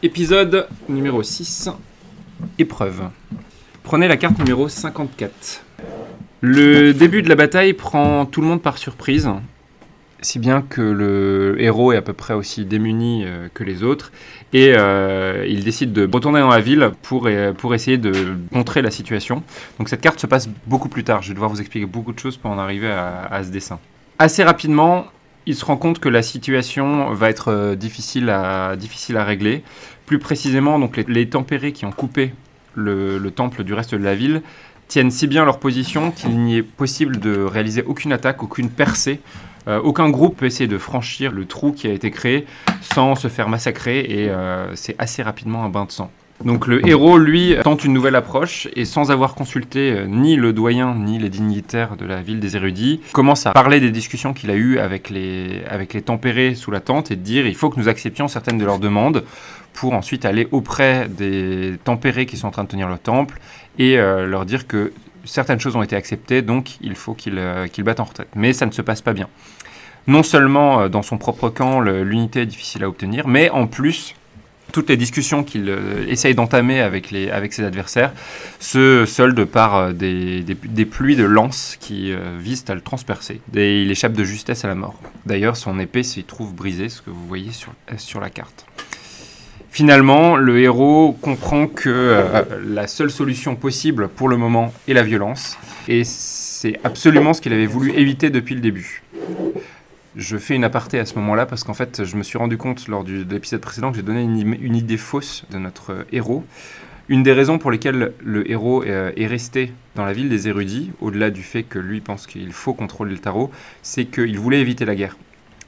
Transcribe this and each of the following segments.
Épisode numéro 6, épreuve. Prenez la carte numéro 54. Le début de la bataille prend tout le monde par surprise, si bien que le héros est à peu près aussi démuni que les autres, et il décide de retourner dans la ville pour essayer de contrer la situation. Donc cette carte se passe beaucoup plus tard, je vais devoir vous expliquer beaucoup de choses pour en arriver à ce dessin. Assez rapidement, il se rend compte que la situation va être difficile à régler. Plus précisément, donc les tempérés qui ont coupé le temple du reste de la ville tiennent si bien leur position qu'il n'y est possible de réaliser aucune attaque, aucune percée. Aucun groupe peut essayer de franchir le trou qui a été créé sans se faire massacrer et c'est assez rapidement un bain de sang. Donc le héros, lui, tente une nouvelle approche et sans avoir consulté ni le doyen ni les dignitaires de la ville des érudits, commence à parler des discussions qu'il a eues avec les tempérés sous la tente et de dire il faut que nous acceptions certaines de leurs demandes pour ensuite aller auprès des tempérés qui sont en train de tenir le temple et leur dire que certaines choses ont été acceptées, donc il faut qu'ils battent en retraite. Mais ça ne se passe pas bien. Non seulement dans son propre camp, l'unité est difficile à obtenir, mais en plus, toutes les discussions qu'il essaye d'entamer avec ses adversaires se soldent par des pluies de lances qui visent à le transpercer. Et il échappe de justesse à la mort. D'ailleurs, son épée s'y trouve brisée, ce que vous voyez sur la carte. Finalement, le héros comprend que la seule solution possible pour le moment est la violence. Et c'est absolument ce qu'il avait voulu éviter depuis le début. Je fais une aparté à ce moment-là parce qu'en fait, je me suis rendu compte lors de l'épisode précédent que j'ai donné une idée fausse de notre héros. Une des raisons pour lesquelles le héros est resté dans la ville des érudits, au-delà du fait que lui pense qu'il faut contrôler le tarot, c'est qu'il voulait éviter la guerre.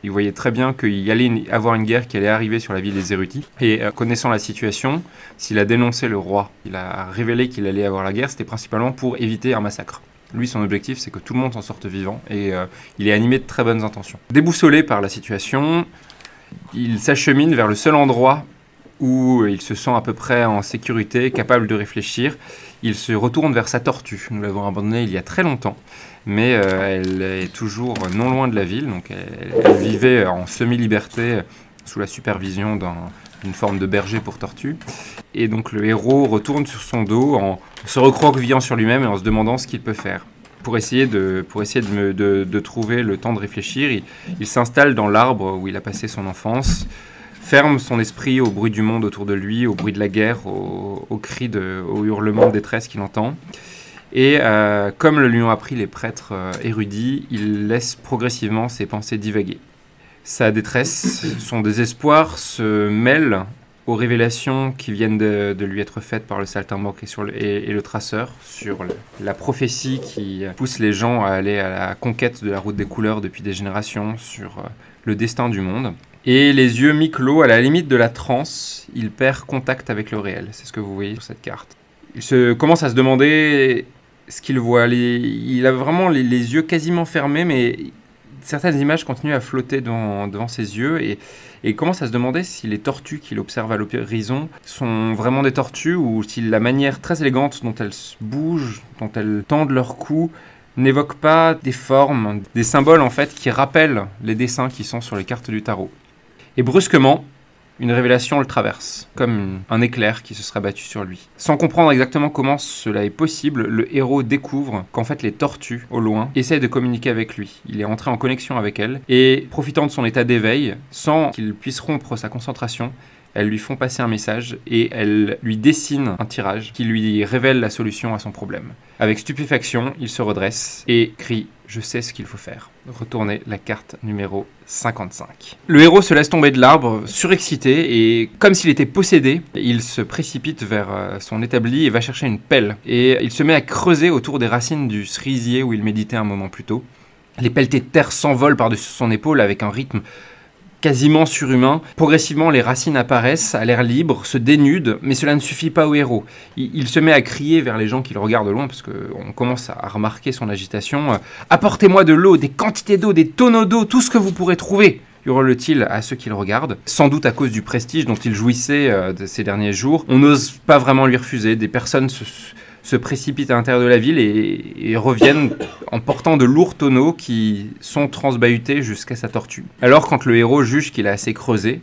Il voyait très bien qu'il allait avoir une guerre qui allait arriver sur la ville des érudits. Et connaissant la situation, s'il a dénoncé le roi, il a révélé qu'il allait avoir la guerre, c'était principalement pour éviter un massacre. Lui, son objectif, c'est que tout le monde s'en sorte vivant et il est animé de très bonnes intentions. Déboussolé par la situation, il s'achemine vers le seul endroit où il se sent à peu près en sécurité, capable de réfléchir. Il se retourne vers sa tortue. Nous l'avons abandonnée il y a très longtemps, mais elle est toujours non loin de la ville. Donc elle vivait en semi-liberté sous la supervision d'une forme de berger pour tortue. Et donc le héros retourne sur son dos en se recroquevillant sur lui-même et en se demandant ce qu'il peut faire. Pour essayer de trouver le temps de réfléchir, il s'installe dans l'arbre où il a passé son enfance, ferme son esprit au bruit du monde autour de lui, au bruit de la guerre, aux cris, aux hurlements de détresse qu'il entend. Et comme le lui ont appris les prêtres érudits, il laisse progressivement ses pensées divaguer. Sa détresse, son désespoir se mêlent aux révélations qui viennent de lui être faites par le saltimbanque et le traceur sur la prophétie qui pousse les gens à aller à la conquête de la route des couleurs depuis des générations, sur le destin du monde. Et les yeux mi-clos, à la limite de la transe, il perd contact avec le réel. C'est ce que vous voyez sur cette carte. Il commence à se demander ce qu'il voit. Il a vraiment les yeux quasiment fermés, mais certaines images continuent à flotter devant ses yeux et il commence à se demander si les tortues qu'il observe à l'horizon sont vraiment des tortues ou si la manière très élégante dont elles bougent, dont elles tendent leur cou, n'évoque pas des formes, des symboles en fait qui rappellent les dessins qui sont sur les cartes du tarot. Et brusquement, une révélation le traverse, comme un éclair qui se serait battu sur lui. Sans comprendre exactement comment cela est possible, le héros découvre qu'en fait les tortues, au loin, essayent de communiquer avec lui. Il est entré en connexion avec elles, et profitant de son état d'éveil, sans qu'il puisse rompre sa concentration, elles lui font passer un message et elles lui dessinent un tirage qui lui révèle la solution à son problème. Avec stupéfaction, il se redresse et crie « Je sais ce qu'il faut faire ». Retournez la carte numéro 55. Le héros se laisse tomber de l'arbre, surexcité, et comme s'il était possédé, il se précipite vers son établi et va chercher une pelle. Et il se met à creuser autour des racines du cerisier où il méditait un moment plus tôt. Les pelletées de terre s'envolent par-dessus son épaule avec un rythme quasiment surhumain. Progressivement, les racines apparaissent à l'air libre, se dénudent, mais cela ne suffit pas au héros. Il se met à crier vers les gens qui le regardent de loin, parce qu'on commence à remarquer son agitation. « Apportez-moi de l'eau, des quantités d'eau, des tonneaux d'eau, tout ce que vous pourrez trouver !» hurle-t-il à ceux qui le regardent, sans doute à cause du prestige dont il jouissait de ces derniers jours. On n'ose pas vraiment lui refuser, des personnes se précipitent à l'intérieur de la ville et reviennent en portant de lourds tonneaux qui sont transbahutés jusqu'à sa tortue. Alors quand le héros juge qu'il a assez creusé,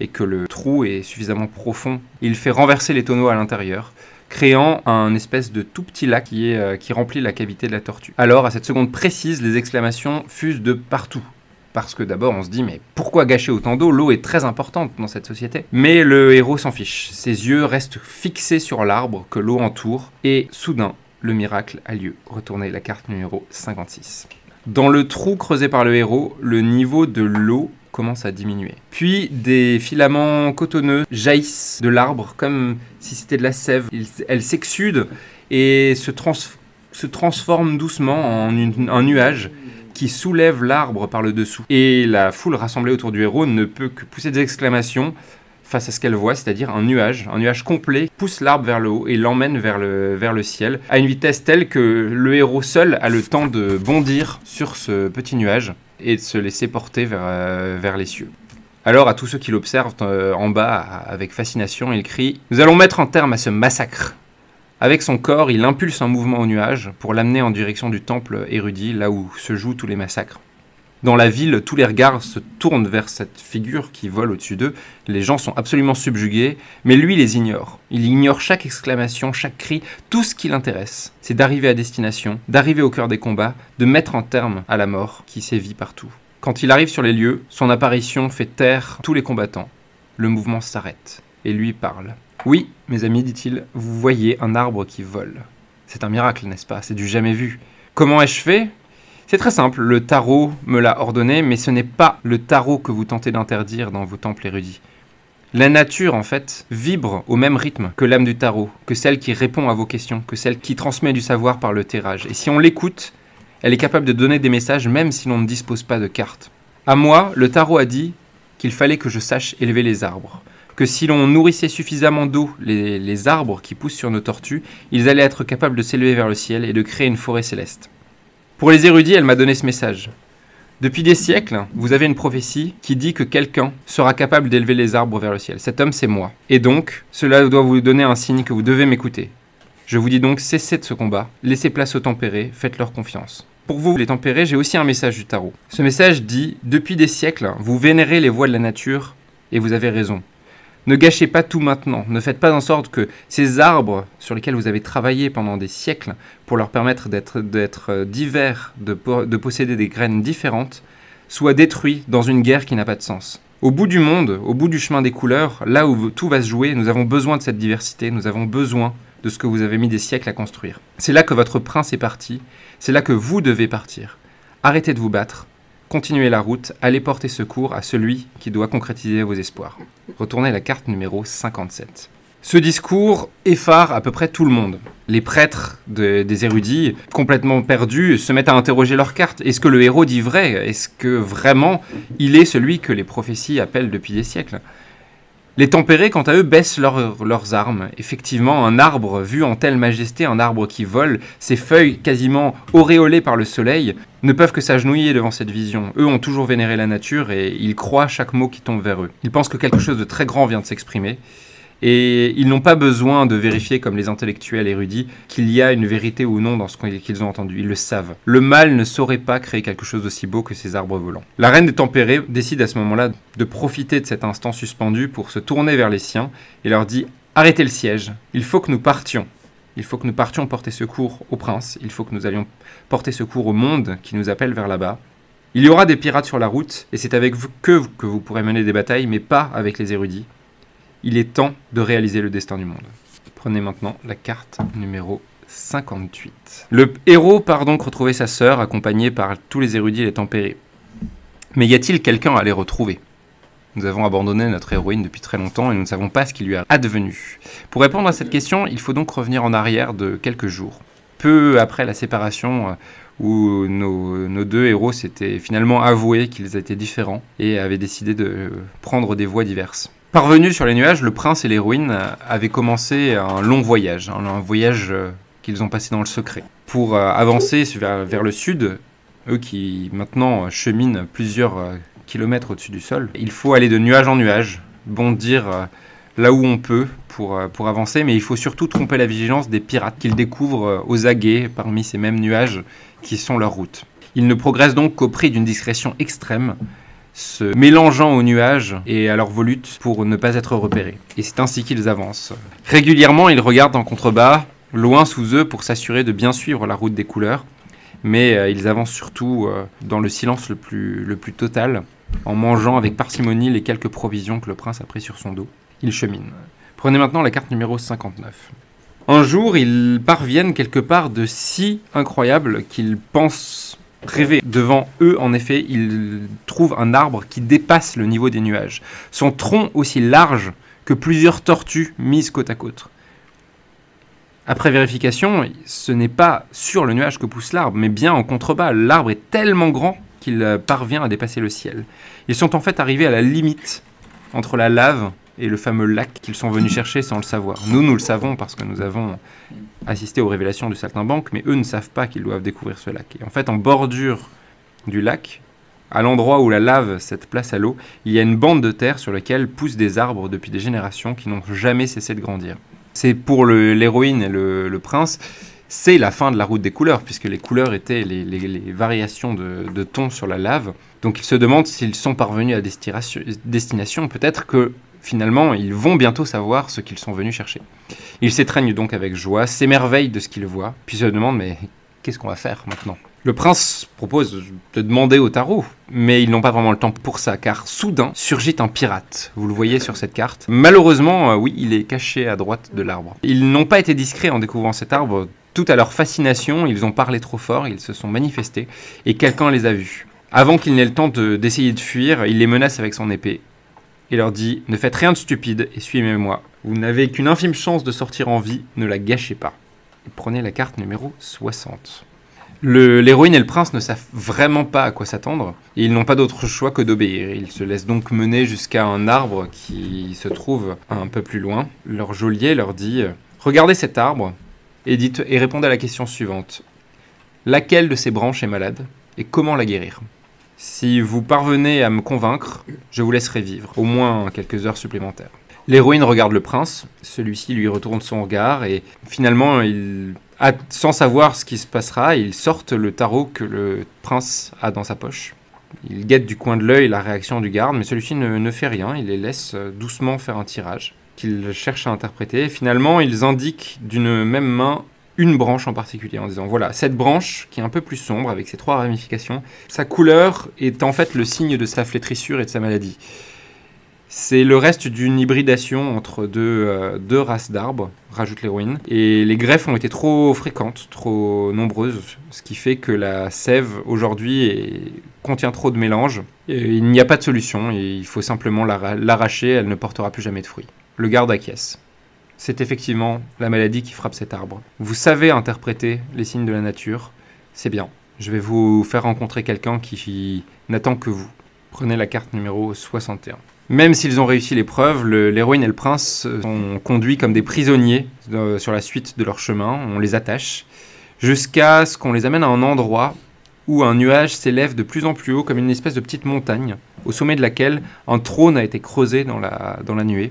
et que le trou est suffisamment profond. Il fait renverser les tonneaux à l'intérieur, créant un espèce de tout petit lac qui remplit la cavité de la tortue. Alors, à cette seconde précise, les exclamations fusent de partout. Parce que d'abord, on se dit, mais pourquoi gâcher autant d'eau? L'eau est très importante dans cette société. Mais le héros s'en fiche. Ses yeux restent fixés sur l'arbre que l'eau entoure. Et soudain, le miracle a lieu. Retournez la carte numéro 56. Dans le trou creusé par le héros, le niveau de l'eau commence à diminuer. Puis des filaments cotonneux jaillissent de l'arbre comme si c'était de la sève. Elles s'exsudent et se transforment doucement en un nuage qui soulève l'arbre par le dessous. Et la foule rassemblée autour du héros ne peut que pousser des exclamations face à ce qu'elle voit, c'est-à-dire un nuage complet, pousse l'arbre vers le haut et l'emmène vers le ciel, à une vitesse telle que le héros seul a le temps de bondir sur ce petit nuage et de se laisser porter vers les cieux. Alors, à tous ceux qui l'observent en bas avec fascination, il crie « Nous allons mettre un terme à ce massacre !» Avec son corps, il impulse un mouvement au nuage pour l'amener en direction du temple érudit, là où se jouent tous les massacres. Dans la ville, tous les regards se tournent vers cette figure qui vole au-dessus d'eux. Les gens sont absolument subjugués, mais lui les ignore. Il ignore chaque exclamation, chaque cri, tout ce qui l'intéresse. C'est d'arriver à destination, d'arriver au cœur des combats, de mettre un terme à la mort qui sévit partout. Quand il arrive sur les lieux, son apparition fait taire tous les combattants. Le mouvement s'arrête, et lui parle. « Oui, mes amis, dit-il, vous voyez un arbre qui vole. C'est un miracle, n'est-ce pas? C'est du jamais vu. Comment ai-je fait ? C'est très simple, le tarot me l'a ordonné, mais ce n'est pas le tarot que vous tentez d'interdire dans vos temples érudits. La nature, en fait, vibre au même rythme que l'âme du tarot, que celle qui répond à vos questions, que celle qui transmet du savoir par le terrage. Et si on l'écoute, elle est capable de donner des messages même si l'on ne dispose pas de cartes. À moi, le tarot a dit qu'il fallait que je sache élever les arbres, que si l'on nourrissait suffisamment d'eau les arbres qui poussent sur nos tortues, ils allaient être capables de s'élever vers le ciel et de créer une forêt céleste. Pour les érudits, elle m'a donné ce message. Depuis des siècles, vous avez une prophétie qui dit que quelqu'un sera capable d'élever les arbres vers le ciel. Cet homme, c'est moi. Et donc, cela doit vous donner un signe que vous devez m'écouter. Je vous dis donc, cessez de ce combat, laissez place aux tempérés, faites-leur confiance. Pour vous, les tempérés, j'ai aussi un message du tarot. Ce message dit, depuis des siècles, vous vénérez les voies de la nature, et vous avez raison. Ne gâchez pas tout maintenant, ne faites pas en sorte que ces arbres sur lesquels vous avez travaillé pendant des siècles pour leur permettre d'être divers, de posséder des graines différentes, soient détruits dans une guerre qui n'a pas de sens. Au bout du monde, au bout du chemin des couleurs, là où tout va se jouer, nous avons besoin de cette diversité, nous avons besoin de ce que vous avez mis des siècles à construire. C'est là que votre prince est parti, c'est là que vous devez partir. Arrêtez de vous battre. Continuez la route, allez porter secours à celui qui doit concrétiser vos espoirs. Retournez à la carte numéro 57. Ce discours effare à peu près tout le monde. Les prêtres des érudits, complètement perdus, se mettent à interroger leurs cartes. Est-ce que le héros dit vrai? Est-ce que vraiment il est celui que les prophéties appellent depuis des siècles? Les tempérés, quant à eux, baissent leurs armes. Effectivement, un arbre vu en telle majesté, un arbre qui vole, ses feuilles quasiment auréolées par le soleil, ne peuvent que s'agenouiller devant cette vision. Eux ont toujours vénéré la nature et ils croient chaque mot qui tombe vers eux. Ils pensent que quelque chose de très grand vient de s'exprimer. Et ils n'ont pas besoin de vérifier, comme les intellectuels érudits, qu'il y a une vérité ou non dans ce qu'ils ont entendu. Ils le savent. Le mal ne saurait pas créer quelque chose d'aussi beau que ces arbres volants. La reine des tempérés décide à ce moment-là de profiter de cet instant suspendu pour se tourner vers les siens et leur dit « Arrêtez le siège, il faut que nous partions. Il faut que nous partions porter secours au prince, il faut que nous allions porter secours au monde qui nous appelle vers là-bas. Il y aura des pirates sur la route et c'est avec vous que vous pourrez mener des batailles, mais pas avec les érudits. Il est temps de réaliser le destin du monde. » Prenez maintenant la carte numéro 58. Le héros part donc retrouver sa sœur, accompagné par tous les érudits et les tempérés. Mais y a-t-il quelqu'un à les retrouver? Nous avons abandonné notre héroïne depuis très longtemps et nous ne savons pas ce qui lui est advenu. Pour répondre à cette question, il faut donc revenir en arrière de quelques jours. Peu après la séparation où nos deux héros s'étaient finalement avoués qu'ils étaient différents et avaient décidé de prendre des voies diverses. Parvenus sur les nuages, le prince et l'héroïne avaient commencé un long voyage, un voyage qu'ils ont passé dans le secret. Pour avancer vers le sud, eux qui maintenant cheminent plusieurs kilomètres au-dessus du sol, il faut aller de nuage en nuage, bondir là où on peut pour avancer, mais il faut surtout tromper la vigilance des pirates qu'ils découvrent aux aguets parmi ces mêmes nuages qui sont leur route. Ils ne progressent donc qu'au prix d'une discrétion extrême, se mélangeant aux nuages et à leur volute pour ne pas être repérés. Et c'est ainsi qu'ils avancent. Régulièrement, ils regardent en contrebas, loin sous eux, pour s'assurer de bien suivre la route des couleurs. Mais ils avancent surtout dans le silence le plus total, en mangeant avec parcimonie les quelques provisions que le prince a pris sur son dos. Ils cheminent. Prenez maintenant la carte numéro 59. Un jour, ils parviennent quelque part de si incroyable qu'ils pensent rêver. Devant eux, en effet, ils trouvent un arbre qui dépasse le niveau des nuages. Son tronc aussi large que plusieurs tortues mises côte à côte. Après vérification, ce n'est pas sur le nuage que pousse l'arbre, mais bien en contrebas. L'arbre est tellement grand qu'il parvient à dépasser le ciel. Ils sont en fait arrivés à la limite entre la lave et le fameux lac qu'ils sont venus chercher sans le savoir. Nous le savons parce que nous avons assisté aux révélations du saltimbanque, mais eux ne savent pas qu'ils doivent découvrir ce lac. Et en fait, en bordure du lac, à l'endroit où la lave cette place à l'eau, il y a une bande de terre sur laquelle poussent des arbres depuis des générations qui n'ont jamais cessé de grandir. C'est pour l'héroïne et le prince, c'est la fin de la route des couleurs, puisque les couleurs étaient les variations de tons sur la lave. Donc ils se demandent s'ils sont parvenus à destination. Peut-être que finalement, ils vont bientôt savoir ce qu'ils sont venus chercher. Ils s'étreignent donc avec joie, s'émerveillent de ce qu'ils voient, puis se demandent, mais qu'est-ce qu'on va faire maintenant ? Le prince propose de demander au tarot, mais ils n'ont pas vraiment le temps pour ça, car soudain surgit un pirate. Vous le voyez sur cette carte. Malheureusement, oui, il est caché à droite de l'arbre. Ils n'ont pas été discrets en découvrant cet arbre. Tout à leur fascination, ils ont parlé trop fort, ils se sont manifestés, et quelqu'un les a vus. Avant qu'ils n'aient le temps d'essayer de fuir, il les menace avec son épée, et leur dit « Ne faites rien de stupide et suivez-moi. Vous n'avez qu'une infime chance de sortir en vie, ne la gâchez pas. » Et prenez la carte numéro 60. L'héroïne et le prince ne savent vraiment pas à quoi s'attendre, et ils n'ont pas d'autre choix que d'obéir. Ils se laissent donc mener jusqu'à un arbre qui se trouve un peu plus loin. Leur geôlier leur dit « Regardez cet arbre et répondez à la question suivante. Laquelle de ces branches est malade et comment la guérir ? Si vous parvenez à me convaincre, je vous laisserai vivre, au moins quelques heures supplémentaires. » L'héroïne regarde le prince, celui-ci lui retourne son regard et finalement, sans savoir ce qui se passera, ils sortent le tarot que le prince a dans sa poche. Il guette du coin de l'œil la réaction du garde, mais celui-ci ne fait rien, il les laisse doucement faire un tirage qu'ils cherchent à interpréter. Finalement, ils indiquent d'une même main une branche en particulier, en disant voilà, cette branche qui est un peu plus sombre avec ses 3 ramifications, sa couleur est en fait le signe de sa flétrissure et de sa maladie. C'est le reste d'une hybridation entre deux races d'arbres, rajoute l'héroïne, et les greffes ont été trop fréquentes, trop nombreuses, ce qui fait que la sève aujourd'hui contient trop de mélange. Et il n'y a pas de solution, et il faut simplement l'arracher, elle ne portera plus jamais de fruits. Le garde acquiesce. C'est effectivement la maladie qui frappe cet arbre. Vous savez interpréter les signes de la nature, c'est bien. Je vais vous faire rencontrer quelqu'un qui n'attend que vous. Prenez la carte numéro 61. Même s'ils ont réussi l'épreuve, l'héroïne et le prince sont conduits comme des prisonniers sur la suite de leur chemin. On les attache jusqu'à ce qu'on les amène à un endroit où un nuage s'élève de plus en plus haut comme une espèce de petite montagne, au sommet de laquelle un trône a été creusé dans la nuée.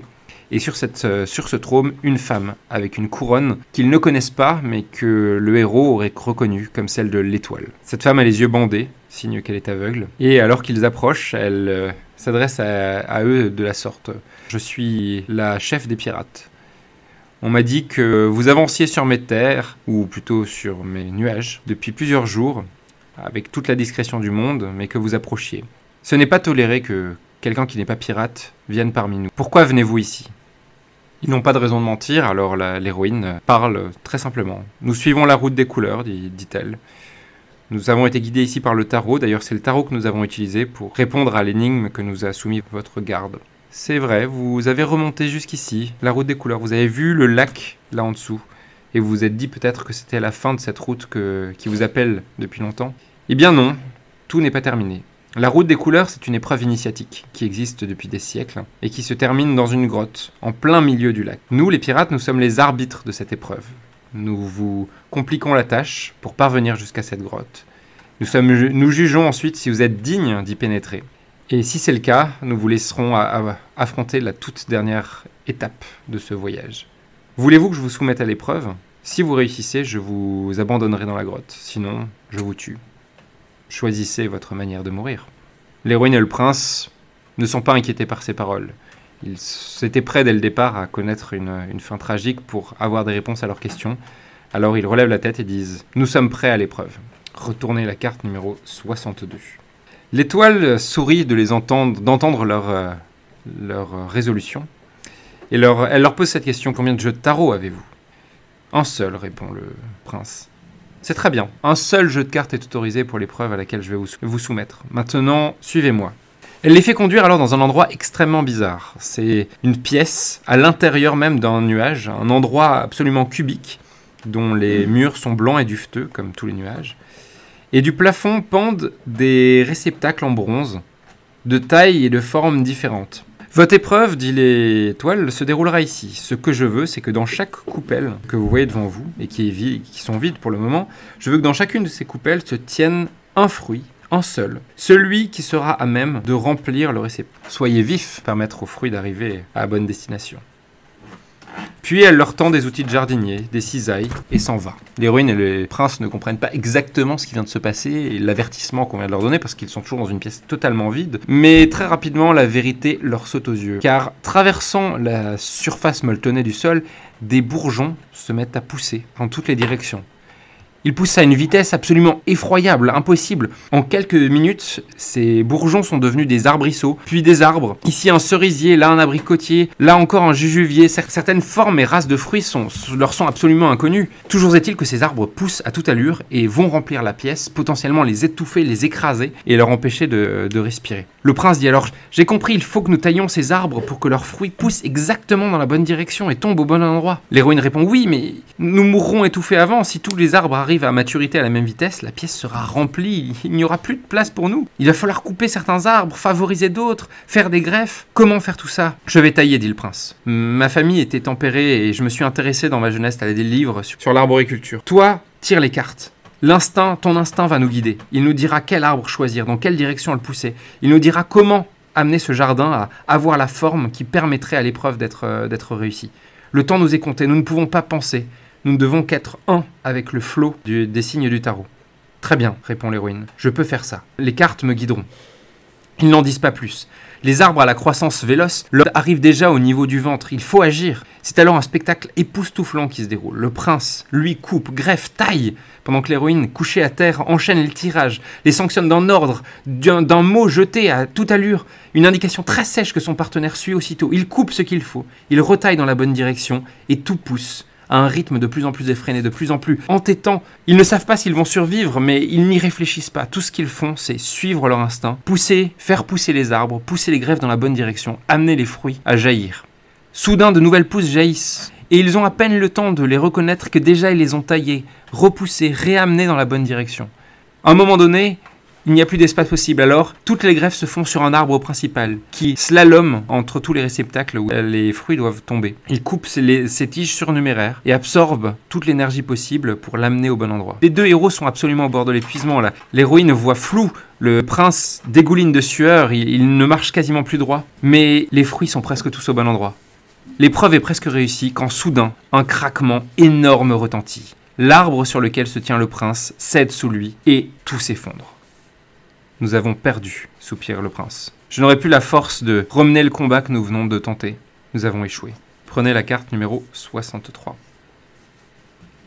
Et sur ce trône, une femme avec une couronne qu'ils ne connaissent pas, mais que le héros aurait reconnue comme celle de l'étoile. Cette femme a les yeux bandés, signe qu'elle est aveugle. Et alors qu'ils approchent, elle s'adresse à eux de la sorte. « Je suis la chef des pirates. On m'a dit que vous avanciez sur mes terres, ou plutôt sur mes nuages, depuis plusieurs jours, avec toute la discrétion du monde, mais que vous approchiez. Ce n'est pas toléré que quelqu'un qui n'est pas pirate vienne parmi nous. Pourquoi venez-vous ici ?» Ils n'ont pas de raison de mentir, alors l'héroïne parle très simplement. « Nous suivons la route des couleurs, dit-elle. Nous avons été guidés ici par le tarot, d'ailleurs c'est le tarot que nous avons utilisé pour répondre à l'énigme que nous a soumis votre garde. C'est vrai, vous avez remonté jusqu'ici, la route des couleurs, vous avez vu le lac là en dessous, et vous vous êtes dit peut-être que c'était la fin de cette route qui vous appelle depuis longtemps. Eh bien non, tout n'est pas terminé. La route des couleurs, c'est une épreuve initiatique qui existe depuis des siècles et qui se termine dans une grotte, en plein milieu du lac. Nous, les pirates, nous sommes les arbitres de cette épreuve. Nous vous compliquons la tâche pour parvenir jusqu'à cette grotte. Nous jugeons ensuite si vous êtes digne d'y pénétrer. Et si c'est le cas, nous vous laisserons affronter la toute dernière étape de ce voyage. Voulez-vous que je vous soumette à l'épreuve ? Si vous réussissez, je vous abandonnerai dans la grotte. Sinon, je vous tue. Choisissez votre manière de mourir. L'héroïne et le prince ne sont pas inquiétés par ces paroles. Ils étaient prêts dès le départ à connaître une fin tragique pour avoir des réponses à leurs questions. Alors ils relèvent la tête et disent « Nous sommes prêts à l'épreuve ». Retournez la carte numéro 62. L'étoile sourit d'entendre leur résolution. Et elle leur pose cette question « Combien de jeux de tarot avez-vous » ? « Un seul, répond le prince. « C'est très bien. Un seul jeu de cartes est autorisé pour l'épreuve à laquelle je vais vous soumettre. Maintenant, suivez-moi. » Elle les fait conduire alors dans un endroit extrêmement bizarre. C'est une pièce à l'intérieur même d'un nuage, un endroit absolument cubique, dont les murs sont blancs et duveteux, comme tous les nuages. Et du plafond pendent des réceptacles en bronze, de taille et de formes différentes. Votre épreuve, dit l'étoile, se déroulera ici. Ce que je veux, c'est que dans chaque coupelle que vous voyez devant vous, et qui sont vides pour le moment, je veux que dans chacune de ces coupelles se tienne un fruit, un seul, celui qui sera à même de remplir le réceptacle. Soyez vifs, permettre aux fruits d'arriver à la bonne destination. Puis elle leur tend des outils de jardinier, des cisailles, et s'en va. L'héroïne et le prince ne comprennent pas exactement ce qui vient de se passer et l'avertissement qu'on vient de leur donner parce qu'ils sont toujours dans une pièce totalement vide. Mais très rapidement, la vérité leur saute aux yeux. Car traversant la surface molletonnée du sol, des bourgeons se mettent à pousser en toutes les directions. Ils poussent à une vitesse absolument effroyable, impossible. En quelques minutes, ces bourgeons sont devenus des arbrisseaux, puis des arbres. Ici un cerisier, là un abricotier, là encore un jujuvier. Certaines formes et races de fruits leur sont absolument inconnues. Toujours est-il que ces arbres poussent à toute allure et vont remplir la pièce, potentiellement les étouffer, les écraser et leur empêcher de respirer. Le prince dit alors « J'ai compris, il faut que nous taillions ces arbres pour que leurs fruits poussent exactement dans la bonne direction et tombent au bon endroit. » L'héroïne répond « Oui, mais nous mourrons étouffés avant. Si tous les arbres arrivent à maturité à la même vitesse, la pièce sera remplie, il n'y aura plus de place pour nous. Il va falloir couper certains arbres, favoriser d'autres, faire des greffes. Comment faire tout ça ? Je vais tailler, dit le prince. Ma famille était tempérée et je me suis intéressé dans ma jeunesse à des livres sur l'arboriculture. Toi, tire les cartes. Ton instinct va nous guider. Il nous dira quel arbre choisir, dans quelle direction le pousser. Il nous dira comment amener ce jardin à avoir la forme qui permettrait à l'épreuve d'être réussie. Le temps nous est compté, nous ne pouvons pas penser. Nous ne devons qu'être un avec le flot des signes du tarot. Très bien, répond l'héroïne. Je peux faire ça. Les cartes me guideront. Ils n'en disent pas plus. Les arbres à la croissance véloce arrivent déjà au niveau du ventre. Il faut agir. C'est alors un spectacle époustouflant qui se déroule. Le prince, lui, coupe, greffe, taille, pendant que l'héroïne, couchée à terre, enchaîne les tirages, les sanctionne d'un ordre, d'un mot jeté à toute allure, une indication très sèche que son partenaire suit aussitôt. Il coupe ce qu'il faut, il retaille dans la bonne direction, et tout pousse à un rythme de plus en plus effréné, de plus en plus entêtant. Ils ne savent pas s'ils vont survivre, mais ils n'y réfléchissent pas. Tout ce qu'ils font, c'est suivre leur instinct, faire pousser les arbres, pousser les greffes dans la bonne direction, amener les fruits à jaillir. Soudain, de nouvelles pousses jaillissent, et ils ont à peine le temps de les reconnaître que déjà ils les ont taillées, repoussées, réamenées dans la bonne direction. À un moment donné, il n'y a plus d'espace possible, alors toutes les greffes se font sur un arbre principal qui slalome entre tous les réceptacles où les fruits doivent tomber. Il coupe ces tiges surnuméraires et absorbe toute l'énergie possible pour l'amener au bon endroit. Les deux héros sont absolument au bord de l'épuisement là. L'héroïne voit flou, le prince dégouline de sueur, il ne marche quasiment plus droit, mais les fruits sont presque tous au bon endroit. L'épreuve est presque réussie quand soudain, un craquement énorme retentit. L'arbre sur lequel se tient le prince cède sous lui et tout s'effondre. « Nous avons perdu, soupire le prince. Je n'aurai plus la force de remener le combat que nous venons de tenter. Nous avons échoué. Prenez la carte numéro 63. »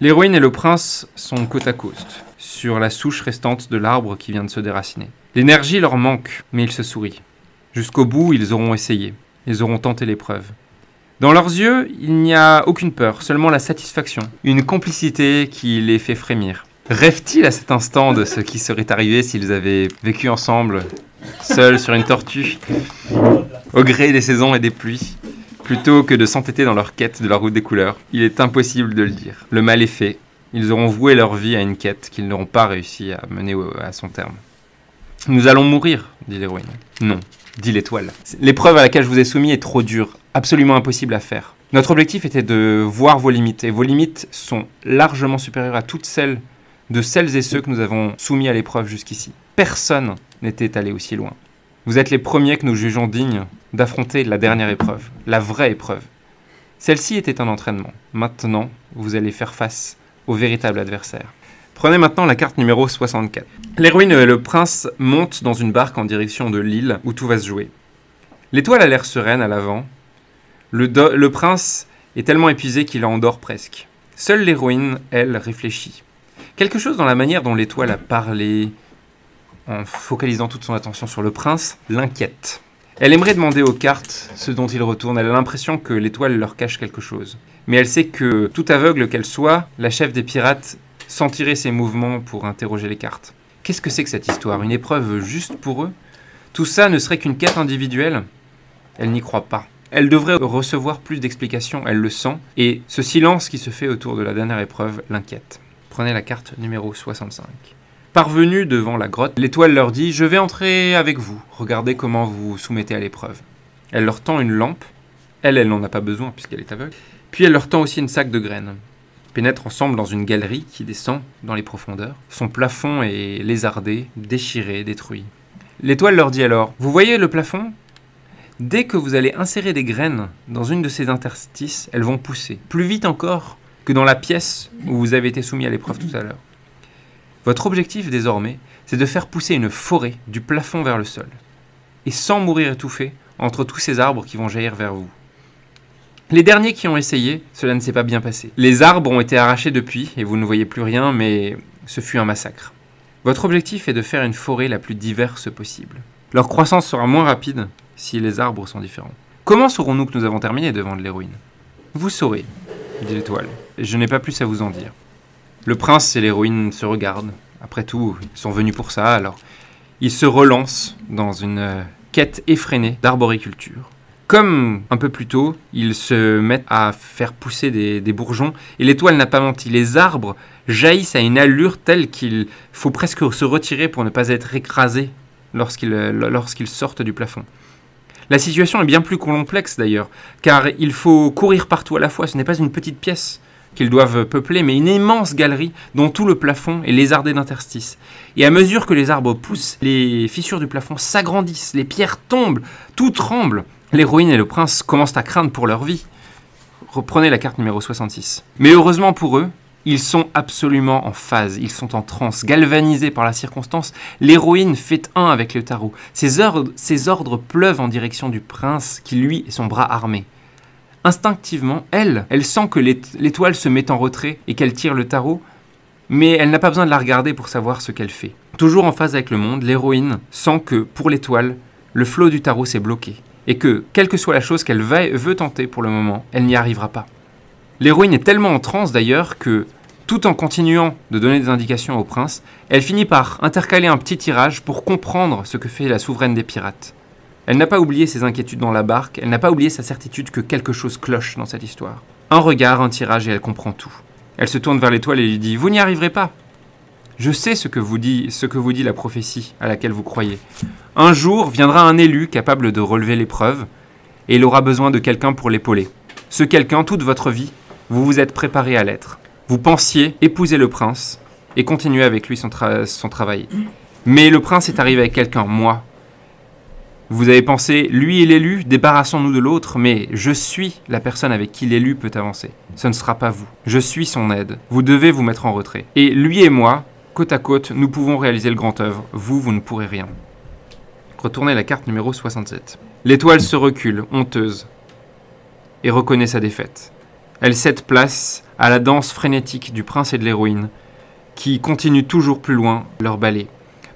L'héroïne et le prince sont côte à côte, sur la souche restante de l'arbre qui vient de se déraciner. L'énergie leur manque, mais ils se sourient. Jusqu'au bout, ils auront essayé. Ils auront tenté l'épreuve. Dans leurs yeux, il n'y a aucune peur, seulement la satisfaction. Une complicité qui les fait frémir. Rêvent-ils à cet instant de ce qui serait arrivé s'ils avaient vécu ensemble, seuls sur une tortue, au gré des saisons et des pluies, plutôt que de s'entêter dans leur quête de la route des couleurs? Il est impossible de le dire. Le mal est fait. Ils auront voué leur vie à une quête qu'ils n'auront pas réussi à mener à son terme. « Nous allons mourir, dit l'héroïne. »« Non, dit l'étoile. L'épreuve à laquelle je vous ai soumis est trop dure, absolument impossible à faire. Notre objectif était de voir vos limites, et vos limites sont largement supérieures à toutes celles de celles et ceux que nous avons soumis à l'épreuve jusqu'ici. Personne n'était allé aussi loin. Vous êtes les premiers que nous jugeons dignes d'affronter la dernière épreuve, la vraie épreuve. Celle-ci était un entraînement. Maintenant, vous allez faire face au véritable adversaire. Prenez maintenant la carte numéro 64. L'héroïne et le prince montent dans une barque en direction de l'île où tout va se jouer. L'étoile a l'air sereine à l'avant. Le prince est tellement épuisé qu'il endort presque. Seule l'héroïne, elle, réfléchit. Quelque chose dans la manière dont l'étoile a parlé, en focalisant toute son attention sur le prince, l'inquiète. Elle aimerait demander aux cartes ce dont ils retournent. Elle a l'impression que l'étoile leur cache quelque chose. Mais elle sait que, tout aveugle qu'elle soit, la chef des pirates sentirait ses mouvements pour interroger les cartes. Qu'est-ce que c'est que cette histoire? Une épreuve juste pour eux? Tout ça ne serait qu'une quête individuelle? Elle n'y croit pas. Elle devrait recevoir plus d'explications, elle le sent, et ce silence qui se fait autour de la dernière épreuve l'inquiète. Prenez la carte numéro 65. Parvenus devant la grotte, l'étoile leur dit « Je vais entrer avec vous, regardez comment vous vous soumettez à l'épreuve. » Elle leur tend une lampe, elle n'en a pas besoin puisqu'elle est aveugle, puis elle leur tend aussi une sac de graines. Ils pénètrent ensemble dans une galerie qui descend dans les profondeurs. Son plafond est lézardé, déchiré, détruit. L'étoile leur dit alors « Vous voyez le plafond ? Dès que vous allez insérer des graines dans une de ces interstices, elles vont pousser, plus vite encore que dans la pièce où vous avez été soumis à l'épreuve tout à l'heure. Votre objectif désormais, c'est de faire pousser une forêt du plafond vers le sol, et sans mourir étouffé entre tous ces arbres qui vont jaillir vers vous. Les derniers qui ont essayé, cela ne s'est pas bien passé. Les arbres ont été arrachés depuis, et vous ne voyez plus rien, mais ce fut un massacre. Votre objectif est de faire une forêt la plus diverse possible. Leur croissance sera moins rapide si les arbres sont différents. Comment saurons-nous que nous avons terminé devant l'héroïne? Vous saurez, dit l'étoile, et je n'ai pas plus à vous en dire. Le prince et l'héroïne se regardent. Après tout, ils sont venus pour ça, alors ils se relancent dans une quête effrénée d'arboriculture. Comme un peu plus tôt, ils se mettent à faire pousser des bourgeons, et l'étoile n'a pas menti. Les arbres jaillissent à une allure telle qu'il faut presque se retirer pour ne pas être écrasé lorsqu'ils sortent du plafond. La situation est bien plus complexe d'ailleurs, car il faut courir partout à la fois. Ce n'est pas une petite pièce qu'ils doivent peupler, mais une immense galerie dont tout le plafond est lézardé d'interstices. Et à mesure que les arbres poussent, les fissures du plafond s'agrandissent, les pierres tombent, tout tremble. L'héroïne et le prince commencent à craindre pour leur vie. Reprenez la carte numéro 66. Mais heureusement pour eux, ils sont absolument en phase, ils sont en transe, galvanisés par la circonstance. L'héroïne fait un avec le tarot. Ses ordres pleuvent en direction du prince qui, lui, est son bras armé. Instinctivement, elle sent que l'étoile se met en retrait et qu'elle tire le tarot, mais elle n'a pas besoin de la regarder pour savoir ce qu'elle fait. Toujours en phase avec le monde, l'héroïne sent que, pour l'étoile, le flot du tarot s'est bloqué, et que, quelle que soit la chose qu'elle veut tenter pour le moment, elle n'y arrivera pas. L'héroïne est tellement en transe d'ailleurs que, tout en continuant de donner des indications au prince, elle finit par intercaler un petit tirage pour comprendre ce que fait la souveraine des pirates. Elle n'a pas oublié ses inquiétudes dans la barque, elle n'a pas oublié sa certitude que quelque chose cloche dans cette histoire. Un regard, un tirage et elle comprend tout. Elle se tourne vers l'étoile et lui dit « Vous n'y arriverez pas. Je sais ce que vous dit la prophétie à laquelle vous croyez. Un jour viendra un élu capable de relever l'épreuve et il aura besoin de quelqu'un pour l'épauler. Ce quelqu'un, toute votre vie, vous vous êtes préparé à l'être. Vous pensiez épouser le prince et continuer avec lui son travail. Mais le prince est arrivé avec quelqu'un, moi. Vous avez pensé, lui et l'élu, débarrassons-nous de l'autre, mais je suis la personne avec qui l'élu peut avancer. Ce ne sera pas vous. Je suis son aide. Vous devez vous mettre en retrait. Et lui et moi, côte à côte, nous pouvons réaliser le grand œuvre. Vous ne pourrez rien. » Retournez la carte numéro 67. L'étoile se recule, honteuse, et reconnaît sa défaite. Elle cède place à la danse frénétique du prince et de l'héroïne, qui continuent toujours plus loin leur ballet.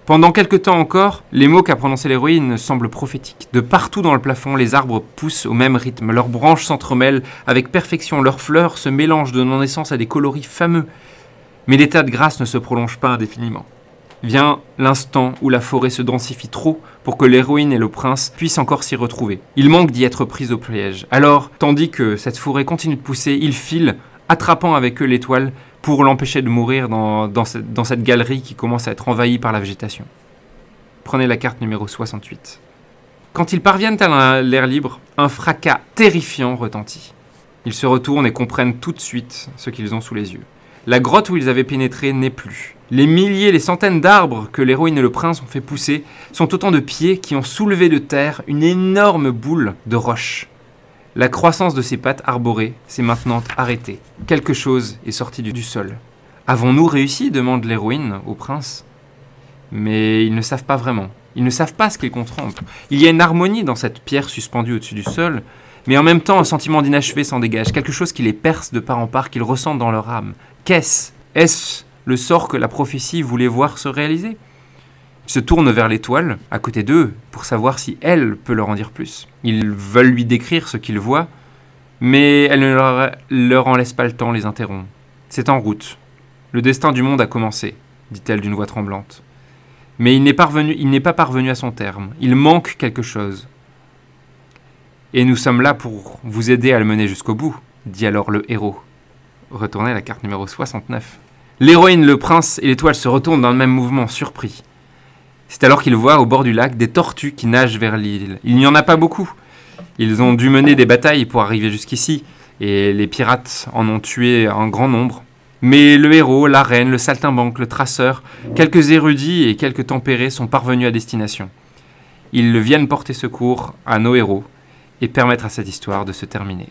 Pendant quelque temps encore, les mots qu'a prononcés l'héroïne semblent prophétiques. De partout dans le plafond, les arbres poussent au même rythme. Leurs branches s'entremêlent avec perfection. Leurs fleurs se mélangent, donnant naissance à des coloris fameux. Mais l'état de grâce ne se prolonge pas indéfiniment. Vient l'instant où la forêt se densifie trop pour que l'héroïne et le prince puissent encore s'y retrouver. Ils manquent d'y être pris au piège. Alors, tandis que cette forêt continue de pousser, ils filent, attrapant avec eux l'étoile pour l'empêcher de mourir dans cette galerie qui commence à être envahie par la végétation. Prenez la carte numéro 68. Quand ils parviennent à l'air libre, un fracas terrifiant retentit. Ils se retournent et comprennent tout de suite ce qu'ils ont sous les yeux. La grotte où ils avaient pénétré n'est plus. Les milliers, les centaines d'arbres que l'héroïne et le prince ont fait pousser sont autant de pieds qui ont soulevé de terre une énorme boule de roche. La croissance de ses pattes arborées s'est maintenant arrêtée. Quelque chose est sorti du sol. « Avons-nous réussi ?» demande l'héroïne au prince. Mais ils ne savent pas vraiment. Ils ne savent pas ce qu'ils contemplent. Il y a une harmonie dans cette pierre suspendue au-dessus du sol, mais en même temps un sentiment d'inachevé s'en dégage, quelque chose qui les perce de part en part, qu'ils ressentent dans leur âme. Qu'est-ce ? Est-ce le sort que la prophétie voulait voir se réaliser ? Ils se tournent vers l'étoile, à côté d'eux, pour savoir si elle peut leur en dire plus. Ils veulent lui décrire ce qu'ils voient, mais elle ne leur en laisse pas le temps, les interrompt. C'est en route. Le destin du monde a commencé, dit-elle d'une voix tremblante. Mais il n'est pas parvenu à son terme. Il manque quelque chose. Et nous sommes là pour vous aider à le mener jusqu'au bout, dit alors le héros. Retournez à la carte numéro 69. L'héroïne, le prince et l'étoile se retournent dans le même mouvement, surpris. C'est alors qu'ils voient au bord du lac des tortues qui nagent vers l'île. Il n'y en a pas beaucoup. Ils ont dû mener des batailles pour arriver jusqu'ici, et les pirates en ont tué un grand nombre. Mais le héros, la reine, le saltimbanque, le traceur, quelques érudits et quelques tempérés sont parvenus à destination. Ils viennent porter secours à nos héros et permettre à cette histoire de se terminer.